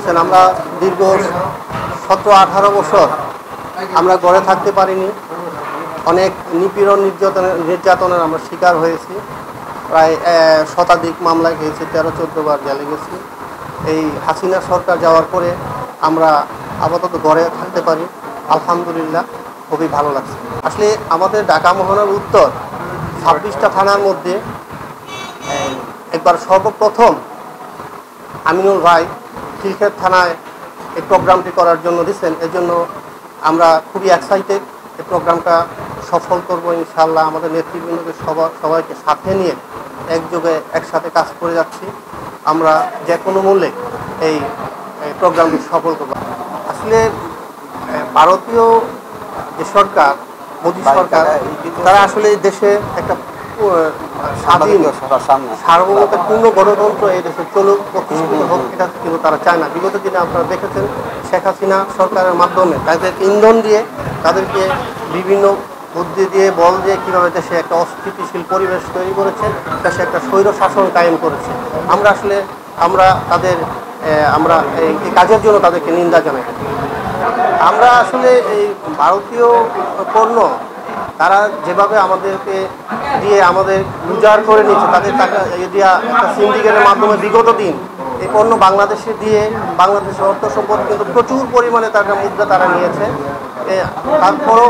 বলছেন আমরা দীর্ঘ 17-18 বছর আমরা ঘরে থাকতে পারিনি, অনেক নিপীড়ন নির্যাতনের আমরা শিকার হয়েছি। প্রায় শতাধিক মামলায় গেছি, 13-14 বার জেলে গেছি। এই হাসিনা সরকার যাওয়ার পরে আমরা আপাতত ঘরে থাকতে পারি, আলহামদুলিল্লাহ খুবই ভালো লাগছে। আসলে আমাদের ঢাকা মহানগর উত্তর 26টা থানার মধ্যে একবার সর্বপ্রথম আমিনুল ভাই খিলক্ষেত থানায় এই প্রোগ্রামটি করার জন্য দিচ্ছেন। এজন্য আমরা খুবই এক্সাইটেড। এই প্রোগ্রামটা সফল করবো ইনশাআল্লাহ। আমাদের নেতৃবৃন্দকে সবাইকে সাথে নিয়ে একযোগে একসাথে কাজ করে যাচ্ছি। আমরা যে কোনো মূল্যে এই প্রোগ্রামটি সফল করব। আসলে ভারতীয় যে সরকার, মোদী সরকার, তারা আসলে দেশে একটা স্বাধীন সার্বভৌমত্বের পূর্ণ গণতন্ত্র এই দেশে চলুক, প্রতিষ্ঠিত হোক, এটা কিন্তু তারা চায় না। বিগত দিনে আপনারা দেখেছেন শেখ হাসিনা সরকারের মাধ্যমে তাদেরকে ইন্ধন দিয়ে, তাদেরকে বিভিন্ন বুদ্ধি দিয়ে, বল দিয়ে কীভাবে দেশে একটা অস্থিতিশীল পরিবেশ তৈরি করেছে, দেশে একটা স্বৈর শাসন কায়েম করেছে। আমরা এই কাজের জন্য তাদেরকে নিন্দা জানাই। আমরা আসলে এই ভারতীয় পণ্য তারা যেভাবে আমাদেরকে দিয়ে আমাদের উজাড় করে নিচ্ছে, তাদের টাকা দিয়া একটা সিন্ডিকেটের মাধ্যমে বিগত দিন এই পণ্য বাংলাদেশে দিয়ে বাংলাদেশের অর্থ সম্পদ কিন্তু প্রচুর পরিমাণে মুদ্রা তারা নিয়েছে। তারপরও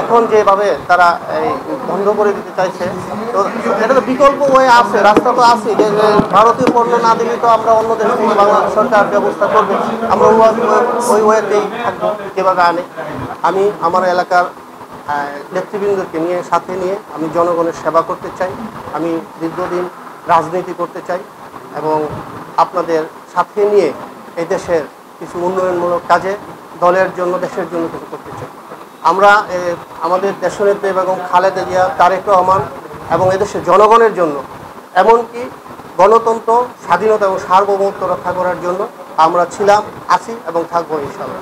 এখন যেভাবে তারা এই বন্ধ করে দিতে চাইছে, তো এটা তো বিকল্প ওয়ে আছে, রাস্তা তো আছে যে ভারতীয় পণ্য না দিলে তো আমরা অন্য দেশ থেকে বাংলাদেশ সরকার ব্যবস্থা করবে, আমরা ওই ওয়েতেই থাকবো যেভাবে আনে। আমি আমার এলাকার নেতৃবৃন্দকে সাথে নিয়ে আমি জনগণের সেবা করতে চাই। আমি দীর্ঘদিন রাজনীতি করতে চাই এবং আপনাদের সাথে নিয়ে এই দেশের কিছু উন্নয়নমূলক কাজে দলের জন্য, দেশের জন্য কিছু করতে চাই। আমরা আমাদের দেশনেত্রী এবং খালেদা জিয়া, তারেক রহমান এবং এদেশের জনগণের জন্য, এমনকি গণতন্ত্র, স্বাধীনতা এবং সার্বভৌমত্ব রক্ষা করার জন্য আমরা ছিলাম, আছি এবং থাকবো ইনশাআল্লাহ।